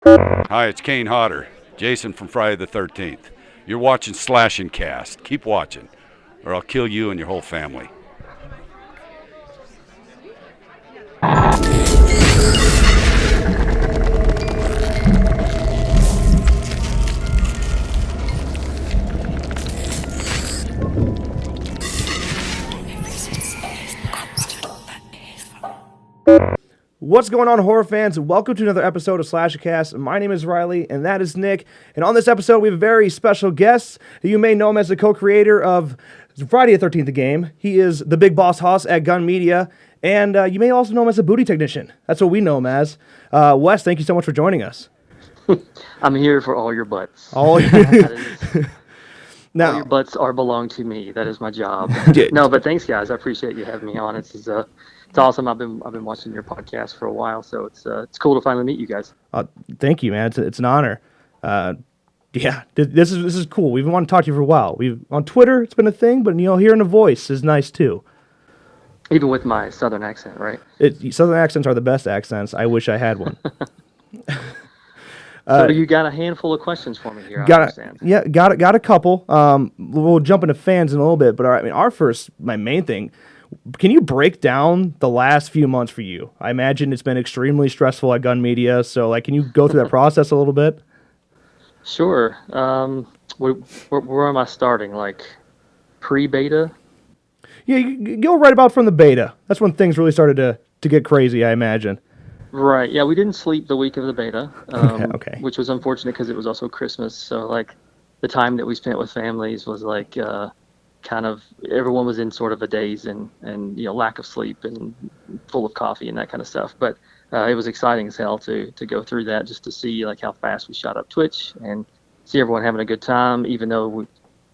Hi, it's Kane Hodder, Jason from Friday the 13th. You're watching Slash and Cast. Keep watching, or I'll kill you and your whole family. What's going on, horror fans? Welcome to another episode of Slashcast. My name is Riley, and that is Nick. And on this episode, we have a very special guest. You may know him as the co-creator of Friday the 13th game. He is the big boss hoss at Gun Media, and you may also know him as a booty technician. That's what we know him as. Wes, thank you so much for joining us. I'm here for all your butts. All All your butts belong to me. That is my job. No, but thanks, guys. I appreciate you having me on. It's awesome. I've been watching your podcast for a while, so it's cool to finally meet you guys. Thank you, man. It's an honor. This is cool. We've been wanting to talk to you for a while. We've on Twitter. It's been a thing, but hearing a voice is nice too. Even with my southern accent, right? Southern accents are the best accents. I wish I had one. So you got a handful of questions for me here. Got a couple. We'll jump into fans in a little bit, but my main thing. Can you break down the last few months for you? I imagine it's been extremely stressful at Gun Media. So, can you go through that process a little bit? Sure. Where am I starting? Pre-beta? Yeah, you go right about from the beta. That's when things really started to get crazy, I imagine. Right. Yeah, we didn't sleep the week of the beta, Okay. which was unfortunate because it was also Christmas. So the time that we spent with families was kind of everyone was in sort of a daze and lack of sleep and full of coffee and that kind of stuff. But it was exciting as hell to go through that just to see how fast we shot up Twitch and see everyone having a good time, even though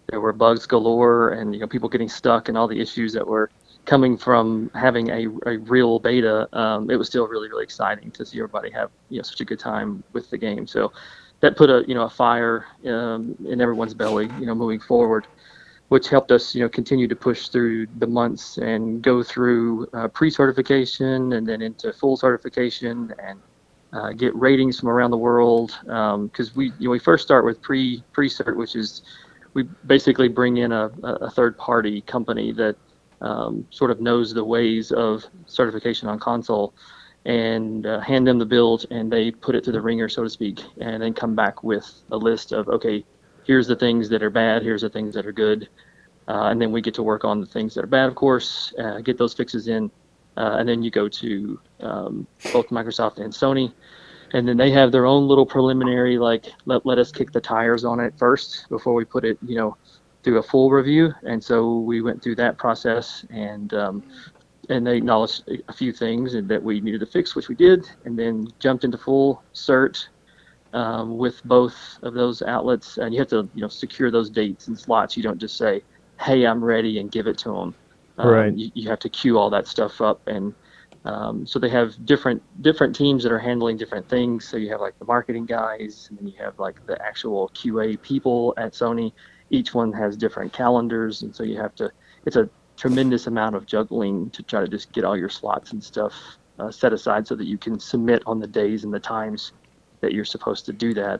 there were bugs galore and people getting stuck and all the issues that were coming from having a real beta. It was still really, really exciting to see everybody have such a good time with the game. So that put a fire in everyone's belly moving forward, which helped us continue to push through the months and go through pre-certification and then into full certification and get ratings from around the world, because we first start with pre-cert, which is we basically bring in a third-party company that sort of knows the ways of certification on console, and hand them the build, and they put it through the ringer, so to speak, and then come back with a list of, okay, here's the things that are bad, here's the things that are good, and then we get to work on the things that are bad, of course, get those fixes in, and then you go to both Microsoft and Sony, and then they have their own little preliminary, let us kick the tires on it first before we put it, through a full review. And so we went through that process, and they acknowledged a few things that we needed to fix, which we did, and then jumped into full cert with both of those outlets. And you have to secure those dates and slots. You don't just say, hey, I'm ready, and give it to them. Right. You have to queue all that stuff up, and so they have different teams that are handling different things. So you have the marketing guys, and then you have the actual QA people at Sony. Each one has different calendars, and so it's a tremendous amount of juggling to try to just get all your slots and stuff set aside so that you can submit on the days and the times that you're supposed to do that.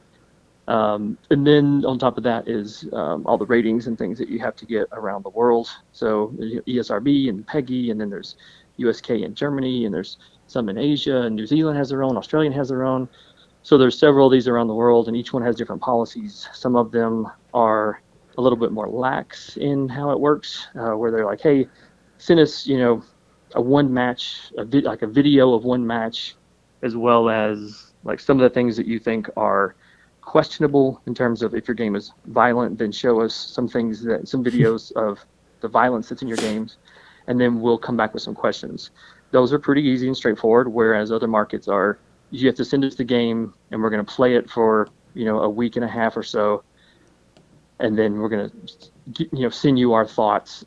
And then on top of that is all the ratings and things that you have to get around the world. So ESRB and PEGI, and then there's USK and Germany, and there's some in Asia, and New Zealand has their own, Australia has their own. So there's several of these around the world, and each one has different policies. Some of them are a little bit more lax in how it works, where they're like, hey, send us, a one match, a video of one match, as well as some of the things that you think are questionable in terms of if your game is violent, then show us some videos of the violence that's in your games, and then we'll come back with some questions. Those are pretty easy and straightforward, whereas other markets are, you have to send us the game, and we're going to play it for a week and a half or so, and then we're going to send you our thoughts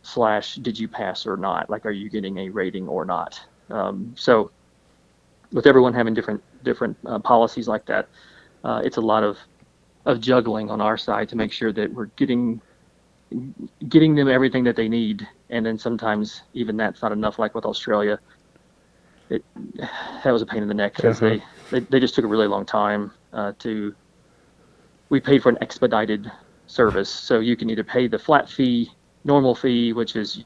/ did you pass or not, are you getting a rating or not. So with everyone having different policies like that, it's a lot of juggling on our side to make sure that we're getting them everything that they need, and then sometimes even that's not enough. Like with Australia, that was a pain in the neck because they just took a really long time. we paid for an expedited service. So you can either pay the flat fee, normal fee, which is,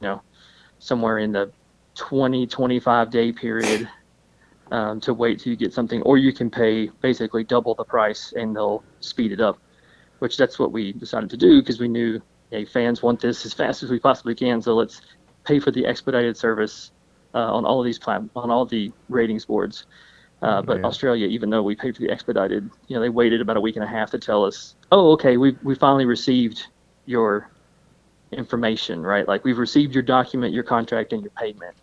somewhere in the 25 day period to wait till you get something, or you can pay basically double the price and they'll speed it up, which that's what we decided to do because we knew, hey, fans want this as fast as we possibly can. So let's pay for the expedited service on all of these on all the ratings boards. But Australia, even though we paid for the expedited, they waited about a week and a half to tell us, oh, okay, we finally received your information, right? Like we've received your document, your contract, and your payment.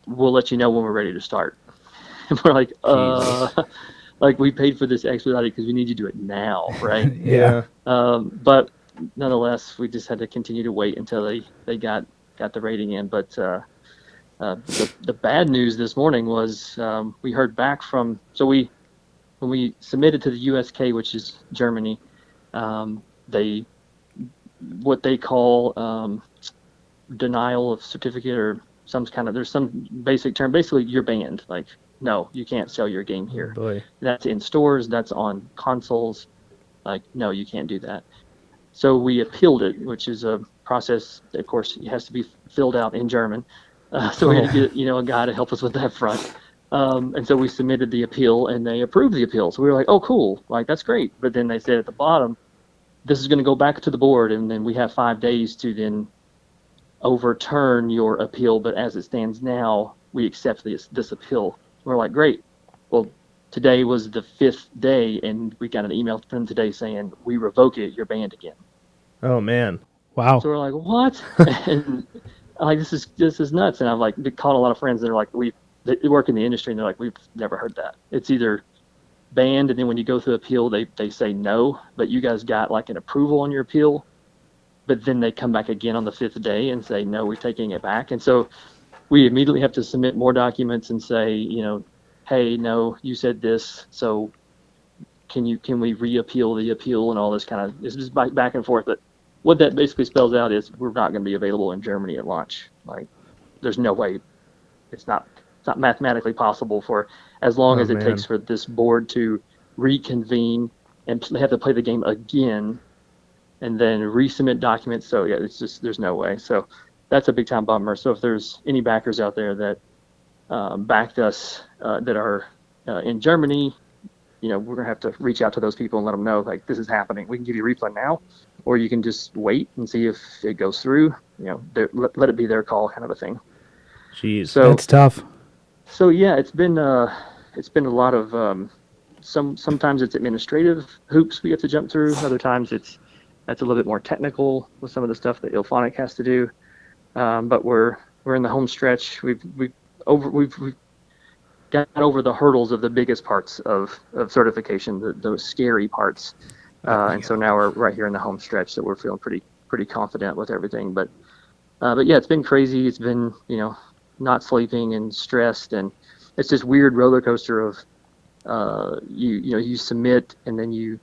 We'll let you know when we're ready to start. And we're like, like we paid for this expedited because we need you to do it now, right? Yeah. But nonetheless, we just had to continue to wait until they got the rating in. But the bad news this morning was we heard back from, when we submitted to the USK, which is Germany, what they call denial of certificate or there's some basic term. Basically, you're banned. Like, no, you can't sell your game here. Boy. That's in stores. That's on consoles. Like, no, you can't do that. So we appealed it, which is a process. Of course, it has to be filled out in German. So we had to get a guy to help us with that front. And so we submitted the appeal, and they approved the appeal. So we were like, oh, cool, like that's great. But then they said at the bottom, this is going to go back to the board, and then we have 5 days to then overturn your appeal. But as it stands now, we accept this appeal. We're like, great. Well, today was the 5th day, and we got an email from them today saying, we revoke it, you're banned again. Oh, man. Wow. So we're like, what? And like, this is nuts. And I've like called a lot of friends that are like, they work in the industry, and they're like, we've never heard that. It's either banned, and then when you go through appeal, they say no, but you guys got like an approval on your appeal, but then they come back again on the 5th day and say, no, we're taking it back. And so we immediately have to submit more documents and say, hey, no, you said this, so can we re-appeal the appeal and all this kind of, it's just back and forth. But what that basically spells out is we're not going to be available in Germany at launch. Like, there's no way. It's not mathematically possible for as long as it takes for this board to reconvene and they have to play the game again and then resubmit documents. So yeah, it's just, there's no way. So that's a big time bummer. So if there's any backers out there that backed us that are in Germany, we're gonna have to reach out to those people and let them know, like, this is happening. We can give you a refund now, or you can just wait and see if it goes through. Let it be their call, kind of a thing. Jeez, so that's tough. So yeah, it's been a lot of sometimes it's administrative hoops we have to jump through. Other times that's a little bit more technical with some of the stuff that IllFonic has to do. But we're in the home stretch. We've got over the hurdles of the biggest parts of certification, those scary parts. And so now we're right here in the home stretch, so we're feeling pretty confident with everything. But yeah, it's been crazy. It's been not sleeping and stressed, and it's this weird roller coaster of you submit and then you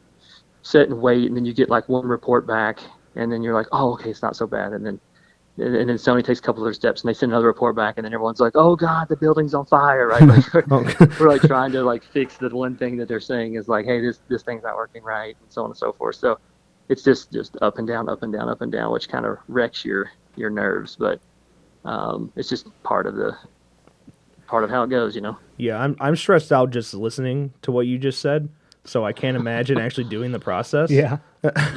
sit and wait, and then you get like one report back, and then you're like, oh, okay, it's not so bad, and then Sony takes a couple other steps and they send another report back, and then everyone's like, oh god, the building's on fire, right? Like, we're like trying to like fix the one thing that they're saying is like, hey, this thing's not working right, and so on and so forth. So it's just up and down, up and down, up and down, which kind of wrecks your nerves, but it's just part of how it goes, Yeah, I'm stressed out just listening to what you just said, so I can't imagine actually doing the process. Yeah.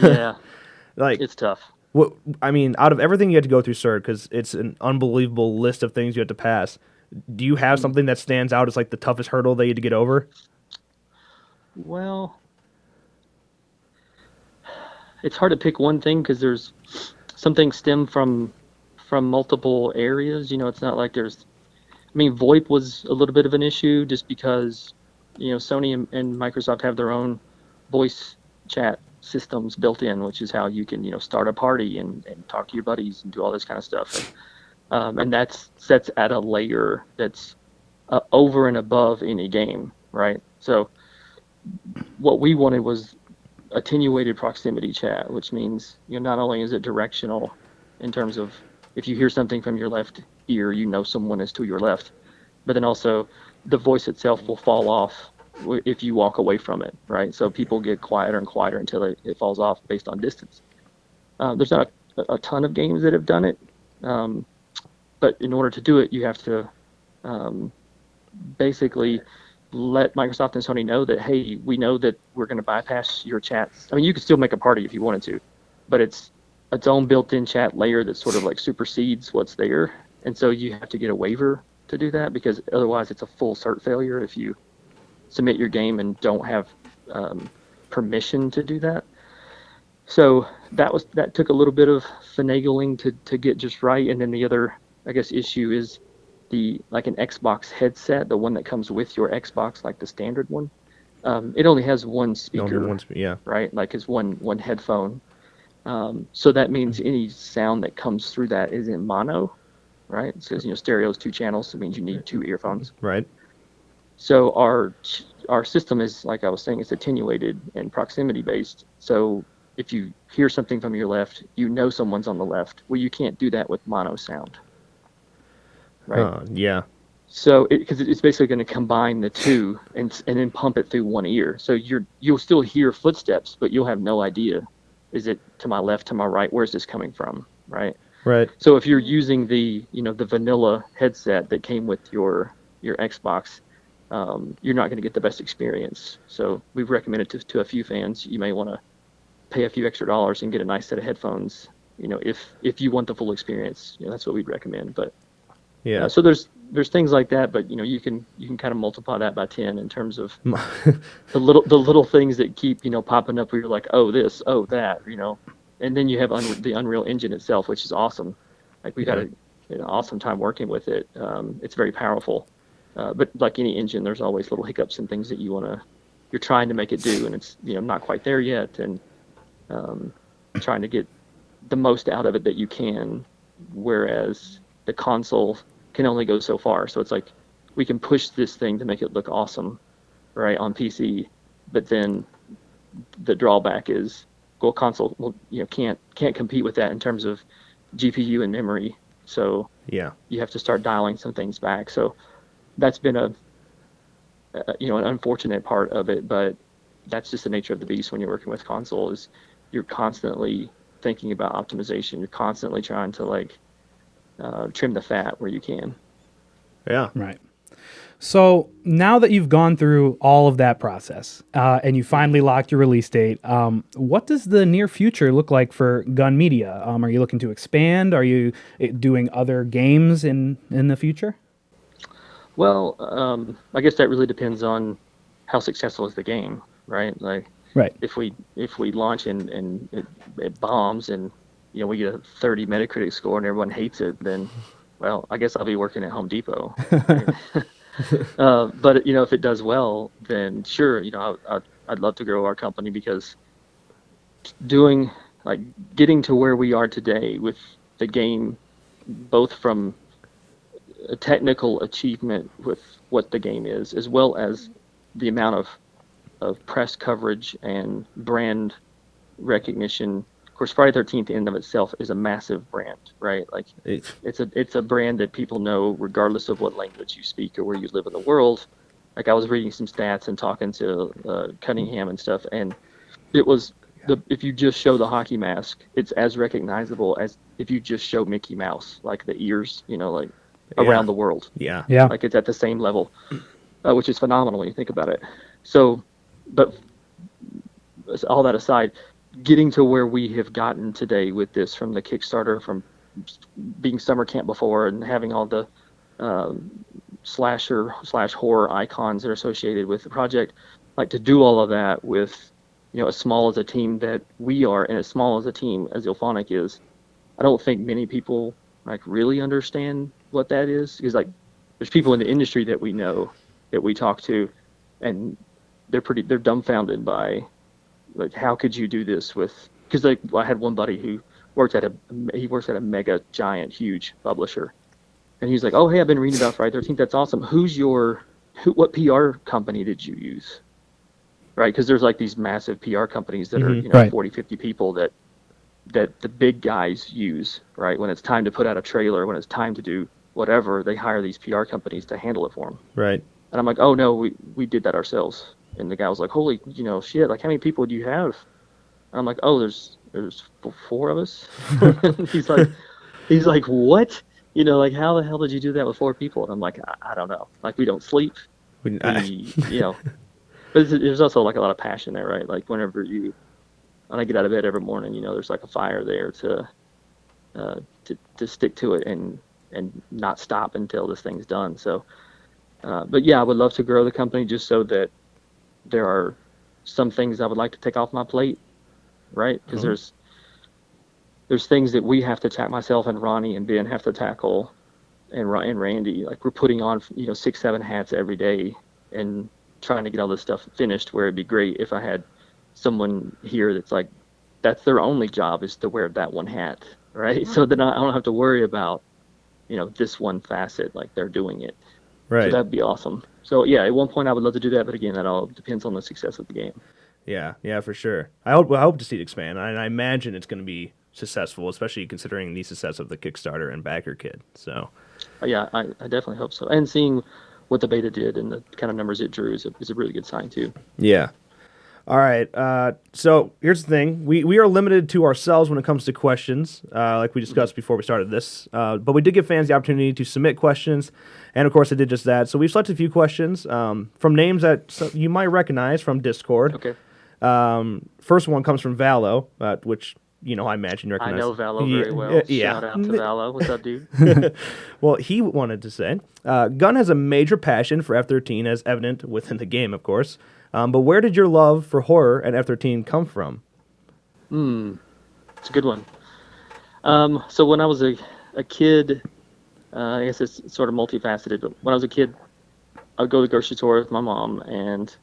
Yeah. Like, it's tough. I mean, out of everything you had to go through, sir, because it's an unbelievable list of things you had to pass, do you have something that stands out as like the toughest hurdle that you had to get over? Well, it's hard to pick one thing because there's some things stem from multiple areas. It's not like VoIP was a little bit of an issue just because, Sony and Microsoft have their own voice chat systems built in, which is how you can, start a party and talk to your buddies and do all this kind of stuff. And that's at a layer that's over and above any game, right? So what we wanted was attenuated proximity chat, which means, not only is it directional in terms of if you hear something from your left ear, someone is to your left, but then also the voice itself will fall off if you walk away from it, right? So people get quieter and quieter until it falls off based on distance. There's not a ton of games that have done it, but in order to do it, you have to basically let Microsoft and Sony know that, hey, we know that we're going to bypass your chats. I mean, you could still make a party if you wanted to, but it's its own built-in chat layer that sort of like supersedes what's there. And so you have to get a waiver to do that, because otherwise it's a full cert failure if you submit your game and don't have permission to do that. So that took a little bit of finagling to get just right. And then the other, I guess, issue is like an Xbox headset, the one that comes with your Xbox, like the standard one. It only has one speaker, yeah, right? Like it's one headphone. So that means any sound that comes through that is in mono, right? It says, stereo is 2 channels, so it means you need 2 earphones. right. So our system is, like I was saying, it's attenuated and proximity based. So if you hear something from your left, someone's on the left. Well, you can't do that with mono sound, right? Yeah. So because it's basically going to combine the two and then pump it through one ear. So you'll still hear footsteps, but you'll have no idea, is it to my left, to my right? Where's this coming from, right? Right. So if you're using the vanilla headset that came with your Xbox, you're not going to get the best experience. So we've recommended to a few fans, you may want to pay a few extra dollars and get a nice set of headphones. If you want the full experience, that's what we'd recommend. But yeah, so there's things like that, but you can kind of multiply that by 10 in terms of the little things that keep popping up where you're like, oh this, oh that, and then you have the Unreal Engine itself, which is awesome. Like we got an awesome time working with it. It's very powerful, but like any engine, there's always little hiccups and things that you're trying to make it do, and it's not quite there yet, and trying to get the most out of it that you can, whereas the console can only go so far. So it's like we can push this thing to make it look awesome, right, on PC, but then the drawback is, well, console can't compete with that in terms of GPU and memory. So yeah, you have to start dialing some things back. So that's been an unfortunate part of it, but that's just the nature of the beast when you're working with console. Is you're constantly thinking about optimization. You're constantly trying to trim the fat where you can. yeah. Right. So now that you've gone through all of that process and you finally locked your release date, what does the near future look like for Gun Media? Are you looking to expand? Are you doing other games in the future? Well, I guess that really depends on how successful is the game, right? Like, right. If we launch and it bombs and we get a 30 Metacritic score and everyone hates it, then, well, I guess I'll be working at Home Depot. Right? But if it does well, then sure, I'd love to grow our company, because getting to where we are today with the game, both from a technical achievement with what the game is, as well as the amount of press coverage and brand recognition. Of course, Friday 13th in and of itself is a massive brand, right? Like it's a brand that people know regardless of what language you speak or where you live in the world. Like I was reading some stats and talking to Cunningham and stuff, and it was if you just show the hockey mask, it's as recognizable as if you just show Mickey Mouse, like the ears, around the world. Yeah. Yeah. Like it's at the same level, which is phenomenal when you think about it. So, but all that aside, getting to where we have gotten today with this, from the Kickstarter, from being summer camp before and having all the slasher/horror icons that are associated with the project, like to do all of that with, as small as a team that we are and as small as a team as Ilphonic is, I don't think many people really understand what that is, because there's people in the industry that we know, that we talk to, and they're dumbfounded by how could you do this with, because I had one buddy who works at a mega giant huge publisher, and he's like, oh hey, I've been reading about Friday 13th, that's awesome, what PR company did you use, right? Because there's these massive PR companies that are right. 40, 50 people that the big guys use, right? When it's time to put out a trailer, when it's time to do whatever, they hire these PR companies to handle it for them. Right. And I'm like, oh no, we did that ourselves. And the guy was like, holy, shit, like how many people do you have? And I'm like, oh, there's four of us. He's like, what? Like how the hell did you do that with four people? And I'm like, I don't know. Like we don't sleep. But there's also like a lot of passion there, right? Like when I get out of bed every morning, there's like a fire there to stick to it and not stop until this thing's done. So, but yeah, I would love to grow the company just so that there are some things I would like to take off my plate, right? Because there's things that we have to tackle, myself and Ronnie and Ben have to tackle, and Randy. Like we're putting on 6-7 hats every day and trying to get all this stuff finished. Where it'd be great if I had someone here that's their only job is to wear that one hat, right? So then I don't have to worry about this one facet, like they're doing it. Right. So that'd be awesome. So yeah, at one point I would love to do that, but again, that all depends on the success of the game. Yeah, for sure. I hope to see it expand. I imagine it's going to be successful, especially considering the success of the Kickstarter and backer kit. So, yeah, I definitely hope so. And seeing what the beta did and the kind of numbers it drew is a really good sign too. Yeah. All right. So here's the thing: we are limited to ourselves when it comes to questions, like we discussed before we started this. But we did give fans the opportunity to submit questions, and of course, I did just that. So we've selected a few questions from names that you might recognize from Discord. Okay. First one comes from Valo, which I imagine you recognize. I know Valo very well. Yeah. Shout out to Valo. What's up, dude? Well, he wanted to say, Gunn has a major passion for F-13, as evident within the game, of course. But where did your love for horror and F-13 come from? It's a good one. So when I was a kid, I guess it's sort of multifaceted, but when I was a kid, I would go to the grocery store with my mom, and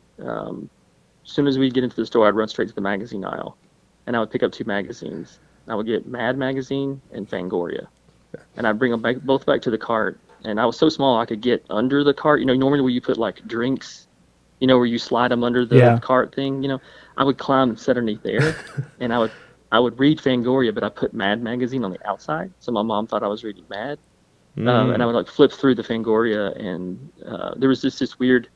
as soon as we'd get into the store, I'd run straight to the magazine aisle, and I would pick up 2 magazines. I would get Mad Magazine and Fangoria, and I'd bring them both back to the cart, and I was so small I could get under the cart. Normally where you put like drinks, where you slide them under the cart thing, I would climb and sit underneath there, and I would read Fangoria, but I put Mad Magazine on the outside, so my mom thought I was reading Mad. And I would like flip through the Fangoria, and there was this weird,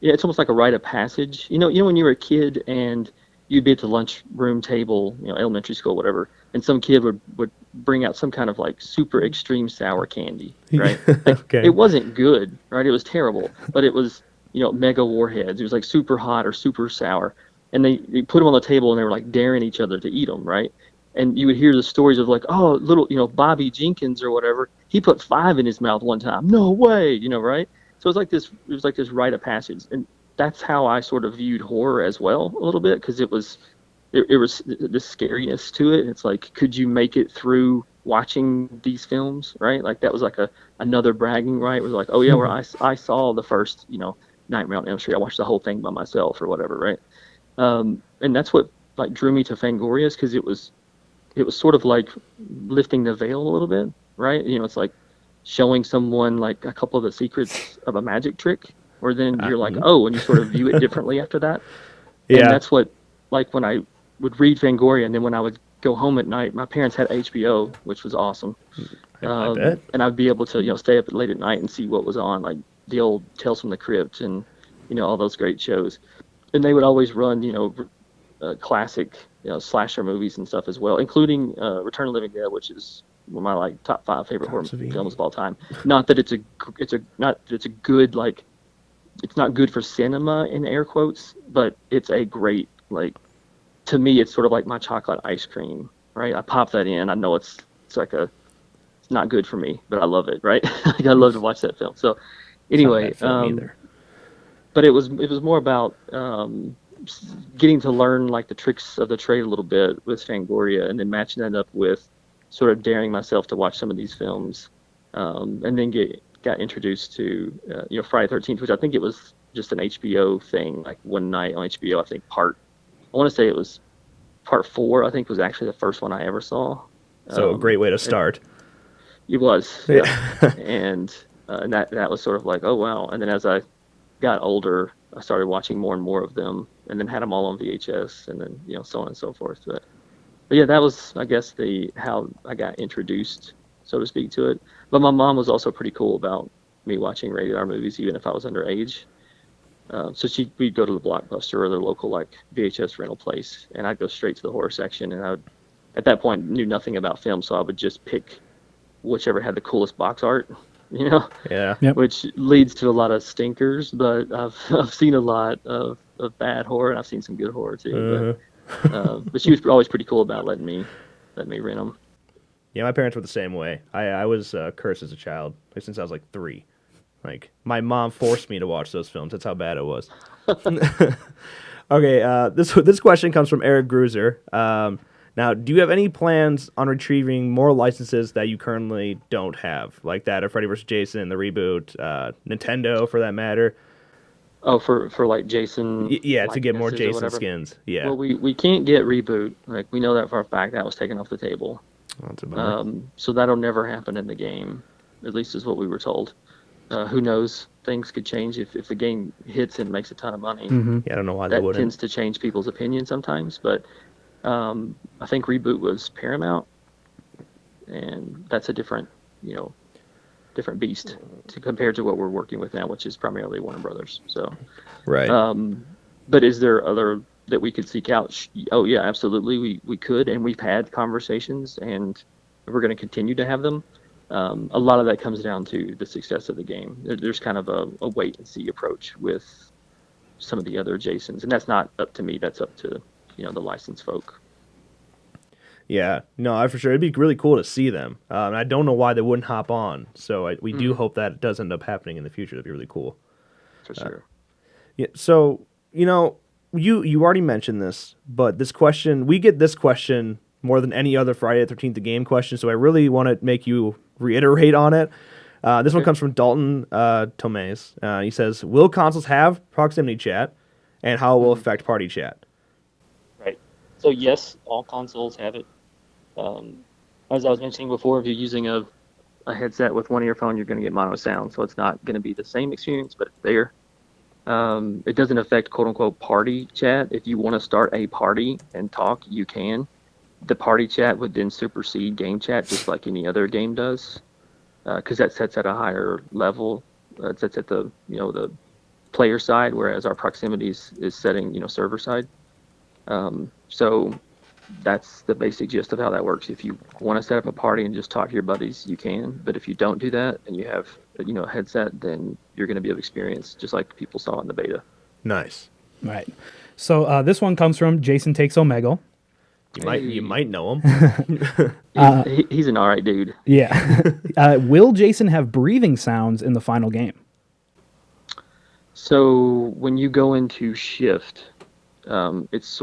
it's almost like a rite of passage. When you were a kid and you'd be at the lunchroom table, elementary school, whatever, and some kid would bring out some kind of like super extreme sour candy, right? Okay. It wasn't good, right? It was terrible, but it was, mega warheads. It was like super hot or super sour, and they put them on the table and they were like daring each other to eat them, right? And you would hear the stories of like, oh, little, Bobby Jenkins or whatever, he put 5 in his mouth one time. No way, right? So it was like this rite of passage, and that's how I sort of viewed horror as well a little bit, because it was the scariness to it. It's like, could you make it through watching these films, right? Like that was like another bragging right. It was like, oh yeah, where I saw the first, Nightmare on Elm Street. I watched the whole thing by myself or whatever, right? And that's what like drew me to Fangoria's, because it was sort of like lifting the veil a little bit, right? It's like showing someone like a couple of the secrets of a magic trick, or then you're like, oh, and you sort of view it differently after that. Yeah. And that's what, like when I would read Fangoria, and then when I would go home at night, my parents had HBO, which was awesome. I bet. And I'd be able to, stay up late at night and see what was on, like the old Tales from the Crypt and, all those great shows. And they would always run, classic, slasher movies and stuff as well, including Return of the Living Dead, which is one of my like top 5 favorite horror films of all time. Not that it's a good, like, it's not good for cinema in air quotes, but it's a great, like, to me, it's sort of like my chocolate ice cream, right? I pop that in. I know it's not good for me, but I love it, right? Like, I love to watch that film. So anyway, but it was more about getting to learn like the tricks of the trade a little bit with Fangoria, and then matching that up with sort of daring myself to watch some of these films, and then got introduced to Friday the 13th, which I think it was just an HBO thing, like one night on HBO. I think I want to say it was part 4. I think was actually the first one I ever saw. So a great way to start. It was, yeah. and that was sort of like, oh wow. And then as I got older, I started watching more and more of them, and then had them all on VHS, and then so on and so forth. But yeah, that was, I guess, how I got introduced, so to speak, to it. But my mom was also pretty cool about me watching rated R movies, even if I was underage. So we'd go to the Blockbuster or their local like VHS rental place, and I'd go straight to the horror section. And I would, at that point, knew nothing about film, so I would just pick whichever had the coolest box art, you know, Yeah. Yep. which leads to a lot of stinkers. But I've seen a lot of bad horror, and I've seen some good horror too. But she was always pretty cool about letting me rent them. Yeah, my parents were the same way. I was cursed as a child, like, since I was like 3. Like, my mom forced me to watch those films. That's how bad it was. Okay, this question comes from Eric Gruser. Now, do you have any plans on retrieving more licenses that you currently don't have, like that of Freddy vs. Jason, the reboot, Nintendo for that matter? Oh, for like Jason. Yeah, to get more likenesses or Jason whatever. skins. Yeah. Well, we can't get reboot. Like, we know that for a fact. That was taken off the table. That's a bummer. So that'll never happen in the game, at least is what we were told. Who knows? Things could change if the game hits and makes a ton of money. Yeah, I don't know why they That wouldn't. tends to change people's opinion sometimes. But I think reboot was Paramount, and that's a different beast compared to what we're working with now, which is primarily Warner Brothers. So, Right. but is there other that we could seek out? Oh yeah, absolutely. We could, and we've had conversations, and we're going to continue to have them. A lot of that comes down to the success of the game. There's kind of a wait and see approach with some of the other Jasons, and that's not up to me. That's up to the licensed folk. Yeah, no, for sure. It'd be really cool to see them. And I don't know why they wouldn't hop on. So we do hope that it does end up happening in the future. That'd be really cool. For sure. Yeah. So you already mentioned this, but we get this question more than any other Friday the 13th the game question. So I really want to make you reiterate on it. This one comes from Dalton Tomez. He says, "Will consoles have proximity chat, and how it will affect party chat?" Right. So yes, all consoles have it. As I was mentioning before, if you're using a headset with one earphone, you're going to get mono sound, so it's not going to be the same experience, but it's there. It doesn't affect quote-unquote party chat. If you want to start a party and talk, you can. The party chat would then supersede game chat just like any other game does, because that sets at a higher level. It sets at the player side, whereas our proximity is setting server side. So that's the basic gist of how that works. If you want to set up a party and just talk to your buddies, you can. But if you don't do that and you have a headset, then you're going to be able to experience just like people saw in the beta. Nice. Right. So this one comes from Jason Takes Omegle. You might know him. He's an alright dude. Yeah. Will Jason have breathing sounds in the final game? So when you go into shift, it's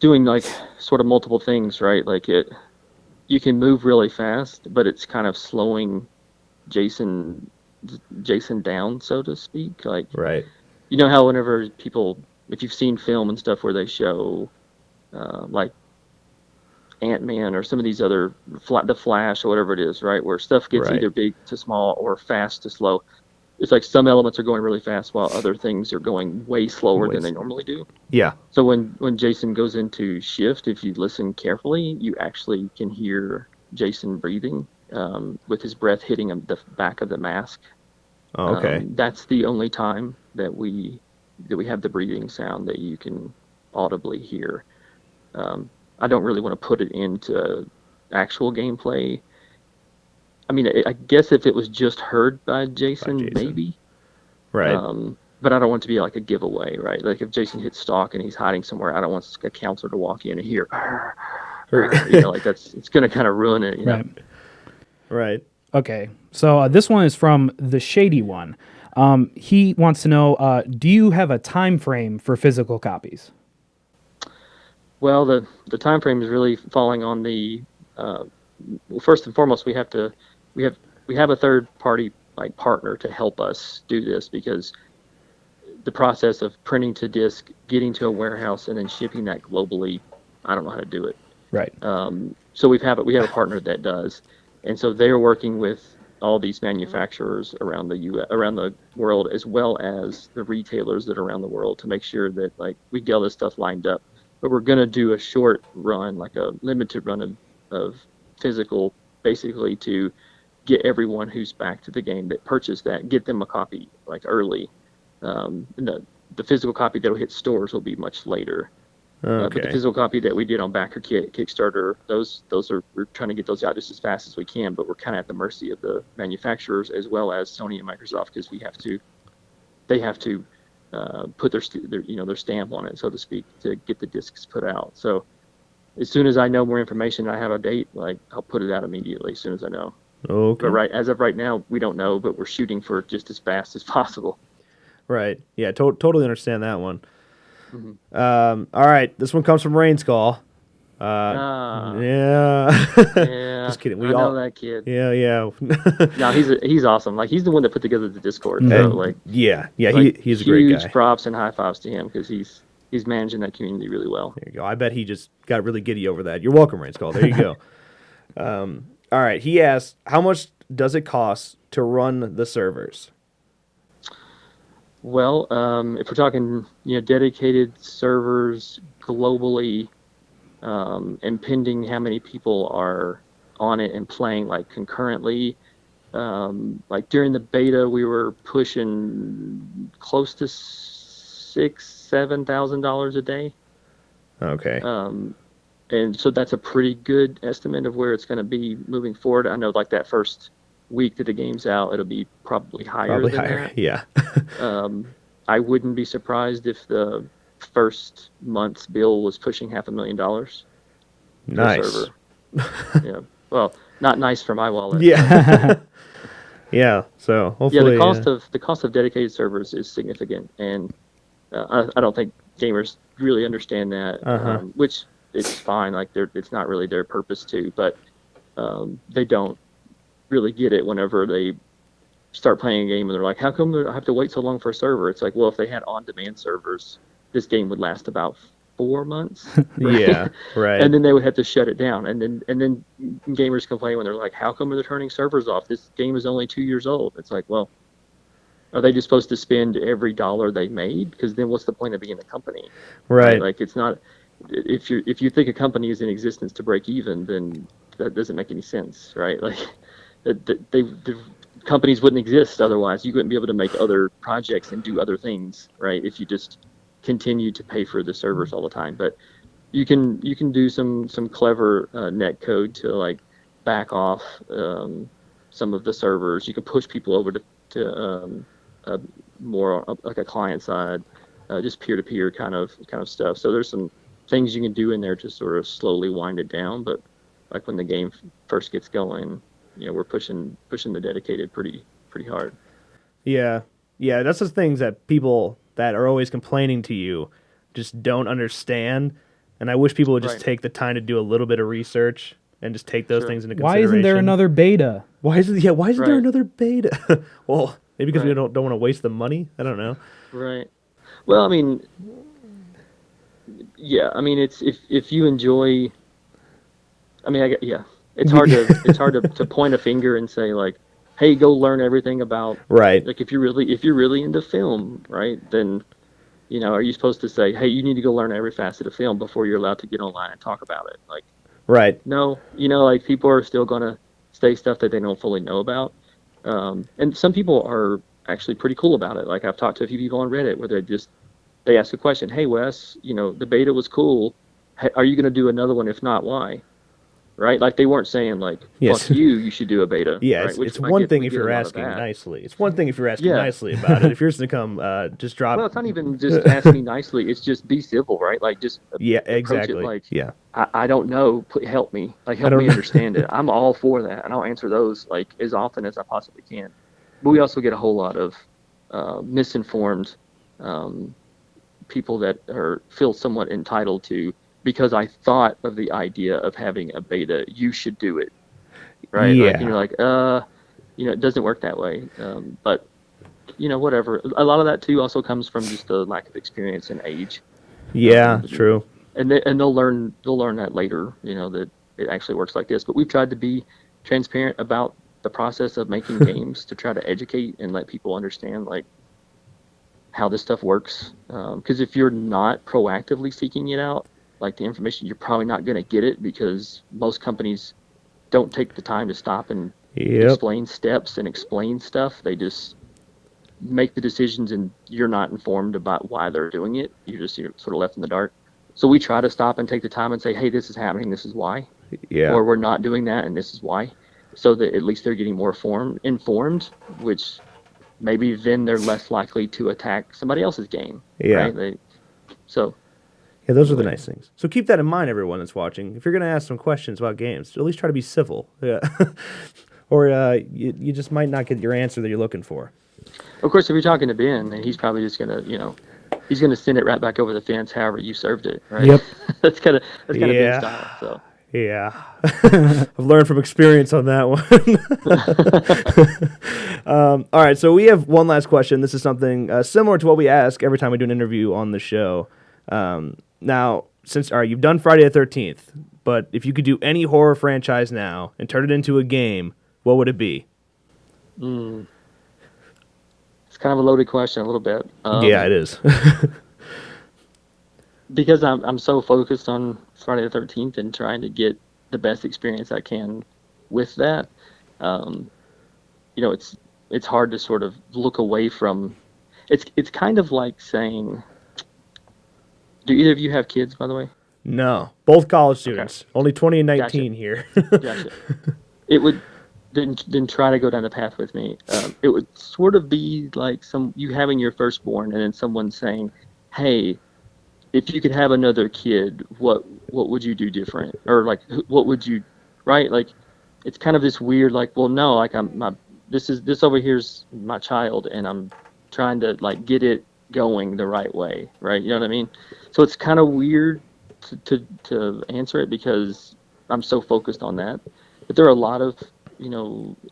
doing like sort of multiple things, right? Like you can move really fast, but it's kind of slowing Jason down, so to speak. Like, Right. you know how whenever people, if you've seen film and stuff where they show like Ant-Man or some of these other the Flash or whatever it is, right, where stuff gets Right. either big to small or fast to slow. It's like some elements are going really fast while other things are going way slower than they normally do. Yeah. So when Jason goes into shift, if you listen carefully, you actually can hear Jason breathing with his breath hitting the back of the mask. Oh, okay. That's the only time that we have the breathing sound that you can audibly hear. I don't really want to put it into actual gameplay. I mean, I guess if it was just heard by Jason, maybe. Right. But I don't want it to be like a giveaway, right? Like if Jason hits stalk and he's hiding somewhere, I don't want a counselor to walk in and hear, like it's going to kind of ruin it. Right. Right. Okay. So this one is from the Shady One. He wants to know, do you have a time frame for physical copies? Well, the time frame is really falling on the. Well, first and foremost, we have a third party like partner to help us do this, because the process of printing to disk, getting to a warehouse, and then shipping that globally, I don't know how to do it. Right. So we have a partner that does, and so they're working with all these manufacturers around the world, as well as the retailers that are around the world, to make sure that like we get all this stuff lined up. But we're gonna do a short run, like a limited run of physical, basically to get everyone who's back to the game that purchased that, get them a copy like early. And the physical copy that'll hit stores will be much later. But the physical copy that we did on BackerKit, Kickstarter, we're trying to get those out just as fast as we can, but we're kind of at the mercy of the manufacturers as well as Sony and Microsoft, because they have to put their stamp on it, so to speak, to get the discs put out. So as soon as I know more information, I have a date, like I'll put it out immediately as soon as I know. Okay. But as of right now, we don't know, but we're shooting for just as fast as possible. Right. Yeah, totally understand that one. All right, this one comes from Rainskull. Yeah. Yeah. Just kidding. I know that kid. Yeah. No, he's awesome. Like, he's the one that put together the Discord. So, like, yeah. like, He's a great guy. Huge props and high fives to him, because he's managing that community really well. There you go. I bet he just got really giddy over that. You're welcome, Rainskull. There you go. All right. He asked, how much does it cost to run the servers? Well, if we're talking, dedicated servers globally, and pending how many people are on it and playing like concurrently, like during the beta, we were pushing close to $6,000-7,000 a day. Okay. And so that's a pretty good estimate of where it's going to be moving forward. I know, like, that first week that the game's out, it'll be probably higher than that. Yeah. I wouldn't be surprised if the first month's bill was pushing $500,000. Nice. Server. Yeah. Well, not nice for my wallet. Yeah. Yeah. So hopefully, the cost of dedicated servers is significant, and I don't think gamers really understand that. Which it's fine. Like, it's not really their purpose to, but they don't really get it whenever they start playing a game and they're like, how come I have to wait so long for a server? It's like, well, if they had on-demand servers, this game would last about 4 months. Right? Yeah, right. And then they would have to shut it down. And then gamers complain when they're like, how come they're turning servers off? This game is only 2 years old. It's like, well, are they just supposed to spend every dollar they made? Because then what's the point of being a company? Right. Like, it's not. If you think a company is in existence to break even, then that doesn't make any sense, right? Like, the companies wouldn't exist otherwise. You wouldn't be able to make other projects and do other things, right? If you just continue to pay for the servers all the time. But you can do some clever net code to, like, back off some of the servers. You can push people over to more like a client side, just peer-to-peer kind of stuff. So there's some things you can do in there to sort of slowly wind it down. But like when the game first gets going, we're pushing the dedicated pretty hard. Yeah. That's the things that people that are always complaining to you just don't understand. And I wish people would just take the time to do a little bit of research and just take those things into consideration. Why isn't there another beta? Why isn't there another beta? Well, maybe because we don't want to waste the money. I don't know. Right. Well, I mean, yeah. I mean, it's if you enjoy. I mean, it's hard to point a finger and say, like, hey, go learn everything about. Right. Like, if you're really into film, right? Then, are you supposed to say, hey, you need to go learn every facet of film before you're allowed to get online and talk about it? Like. Right. No, like, people are still going to say stuff that they don't fully know about. And some people are actually pretty cool about it. Like, I've talked to a few people on Reddit where they ask a question, hey, Wes, the beta was cool. Hey, are you going to do another one? If not, why? Right? Like, they weren't saying, like, fuck you should do a beta. Yeah, right? it's one thing if you're asking nicely. It's one thing if you're asking nicely about it. If you're just going to come, just drop... Well, it's not even just ask me nicely. It's just be civil, right? Like, just approach it like, I don't know. Please help me. Like, help me understand it. I'm all for that, and I'll answer those, like, as often as I possibly can. But we also get a whole lot of misinformed people that feel somewhat entitled to, because I thought of the idea of having a beta, you should do it, right? Yeah. Like, and you're like, it doesn't work that way. But whatever. A lot of that too also comes from just the lack of experience and age. Yeah, true. And they'll learn that later. That it actually works like this. But we've tried to be transparent about the process of making games to try to educate and let people understand, like, how this stuff works. Because if you're not proactively seeking it out, like, the information, you're probably not going to get it, because most companies don't take the time to stop and explain steps and explain stuff. They just make the decisions, and you're not informed about why they're doing it. You're sort of left in the dark. So we try to stop and take the time and say, hey, this is happening, this is why. Yeah. Or we're not doing that, and this is why. So that at least they're getting more informed, which maybe then they're less likely to attack somebody else's game. Yeah. Right? Yeah, those are the nice things. So keep that in mind, everyone that's watching. If you're going to ask some questions about games, at least try to be civil. Yeah. Or you just might not get your answer that you're looking for. Of course, if you're talking to Ben, then he's probably just going to, he's going to send it right back over the fence however you served it, right? Yep. that's kind of Ben's style, so. Yeah. I've learned from experience on that one. All right, so we have one last question. This is something similar to what we ask every time we do an interview on the show. Now, you've done Friday the 13th, but if you could do any horror franchise now and turn it into a game, what would it be? It's kind of a loaded question a little bit. Yeah, it is. Because I'm so focused on Friday the 13th and trying to get the best experience I can with that, it's hard to sort of look away from. It's kind of like saying, do either of you have kids, by the way? No, both college students. Okay. Only 20 and 19 here. Gotcha. It would then try to go down the path with me. It would sort of be like you having your firstborn and then someone saying, hey, if you could have another kid, what would you do different? Or like, what would you, right? Like, it's kind of this weird, like, well, no, like this over here's my child, and I'm trying to like get it going the right way, right? You know what I mean? So it's kind of weird to answer it because I'm so focused on that. But there are a lot of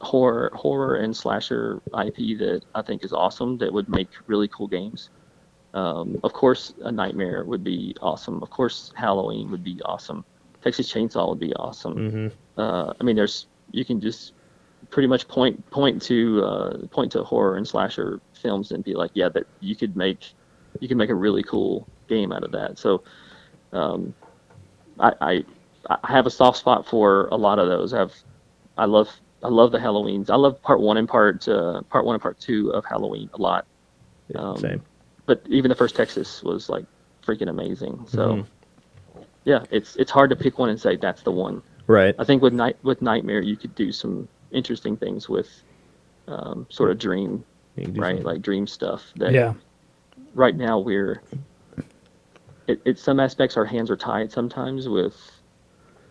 horror and slasher IP that I think is awesome that would make really cool games. Of course, a Nightmare would be awesome. Of course, Halloween would be awesome. Texas Chainsaw would be awesome. Mm-hmm. You can just pretty much point to horror and slasher films and be like, yeah, that you could make a really cool game out of that. So, I have a soft spot for a lot of those. I love the Halloweens. I love part one and part 2 of Halloween a lot. Same. But even the first Texas was like freaking amazing. So, yeah, it's hard to pick one and say that's the one. Right. I think with Nightmare you could do some interesting things with sort of dream, right? Like dream stuff. That right now it's some aspects our hands are tied sometimes with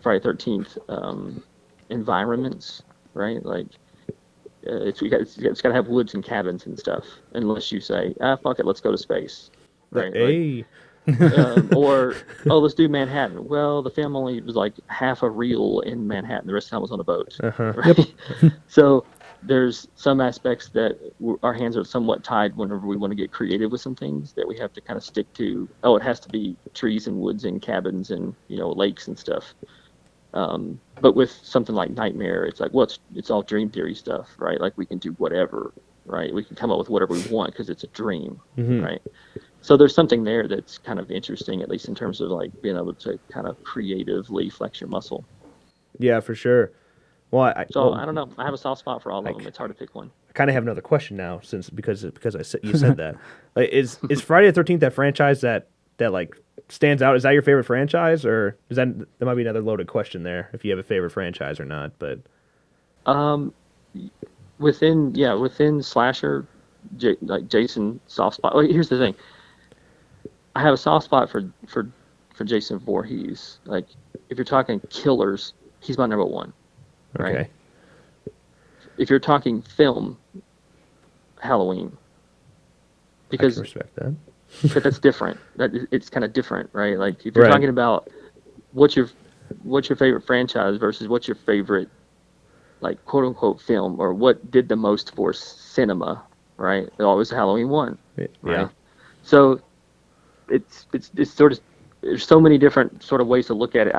Friday 13th environments, right? Like it's got to have woods and cabins and stuff, unless you say, fuck it, let's go to space, right? Hey. Or let's do Manhattan. Well, the film only was like half a reel in Manhattan. The rest of the time was on a boat. Right? Yep. So there's some aspects that our hands are somewhat tied whenever we want to get creative with some things that we have to kind of stick to. It has to be trees and woods and cabins and lakes and stuff. But with something like Nightmare, it's like, well, it's all dream theory stuff, right? Like we can do whatever, right? We can come up with whatever we want because it's a dream, right? So there's something there that's kind of interesting, at least in terms of like being able to kind of creatively flex your muscle. Yeah, for sure. Well, I don't know. I have a soft spot for all of them. It's hard to pick one. I kind of have another question now, because you said that. Like, is Friday the 13th that franchise that like stands out? Is that your favorite franchise, or is that might be another loaded question there if you have a favorite franchise or not? But within slasher, like Jason, soft spot. Well, here's the thing. I have a soft spot for Jason Voorhees. Like, if you're talking killers, he's my number one. Right? Okay. If you're talking film, Halloween. Because I can respect that. But that's different. It's kind of different, right? Like if you're talking about what's your favorite franchise versus what's your favorite, like, quote unquote film, or what did the most for cinema, right? It always Halloween 1, right? Yeah. So it's sort of, there's so many different sort of ways to look at it.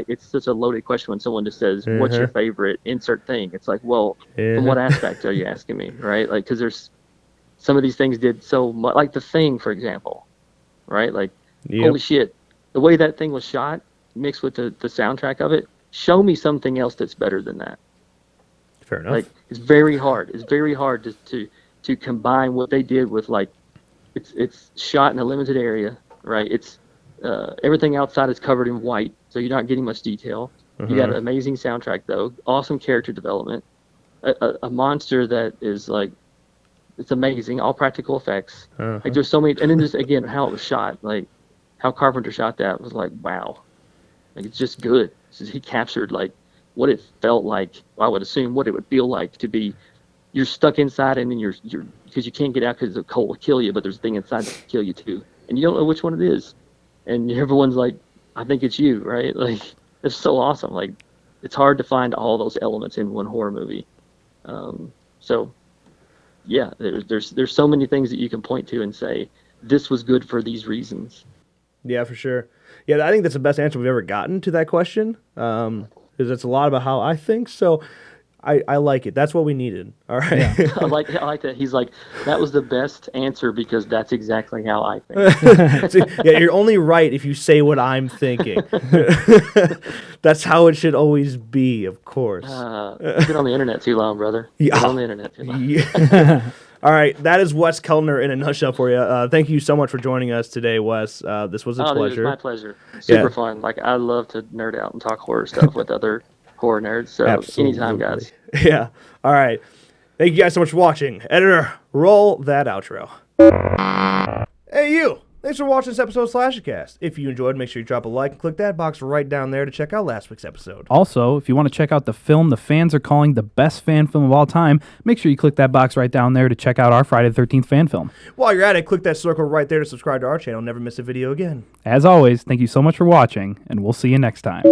It's such a loaded question when someone just says, what's your favorite insert thing? It's like, well, from what aspect are you asking me, right? Like, because there's some of these things did so much, like The Thing, for example, right? Like, holy shit, the way that thing was shot, mixed with the soundtrack of it, show me something else that's better than that. Fair enough. Like, it's very hard. It's very hard to combine what they did with, like, it's shot in a limited area, right? It's everything outside is covered in white, so you're not getting much detail. You got an amazing soundtrack, though. Awesome character development. A monster that is, like, it's amazing. All practical effects. Like, there's so many, and then just, again, how it was shot. Like, how Carpenter shot that was like, wow. Like, it's just good. He captured, like, what it felt like. I would assume what it would feel like to be, you're stuck inside, and then you're because you can't get out because the cold will kill you, but there's a thing inside that can kill you too, and you don't know which one it is, and everyone's like, I think it's you, right? Like, it's so awesome. Like, it's hard to find all those elements in one horror movie. So yeah, there's so many things that you can point to and say this was good for these reasons. Yeah, for sure. Yeah, I think that's the best answer we've ever gotten to that question, because it's a lot about how I think. So I like it. That's what we needed. All right. Yeah. I like that. He's like, that was the best answer because that's exactly how I think. See, yeah, you're only right if you say what I'm thinking. That's how it should always be, of course. You've been on the internet too long, brother. Yeah. Been on the internet too long. Yeah. All right, that is Wes Keltner in a nutshell for you. Thank you so much for joining us today, Wes. This was a Dude, pleasure. it was my pleasure. Super Yeah. fun. Like, I love to nerd out and talk horror stuff with other horror nerds. So anytime, guys. Yeah. All right. Thank you guys so much for watching. Editor, roll that outro. Hey, you. Thanks for watching this episode of Slashercast. If you enjoyed, make sure you drop a like and click that box right down there to check out last week's episode. Also, if you want to check out the film the fans are calling the best fan film of all time, make sure you click that box right down there to check out our Friday the 13th fan film. While you're at it, click that circle right there to subscribe to our channel. Never miss a video again. As always, thank you so much for watching, and we'll see you next time.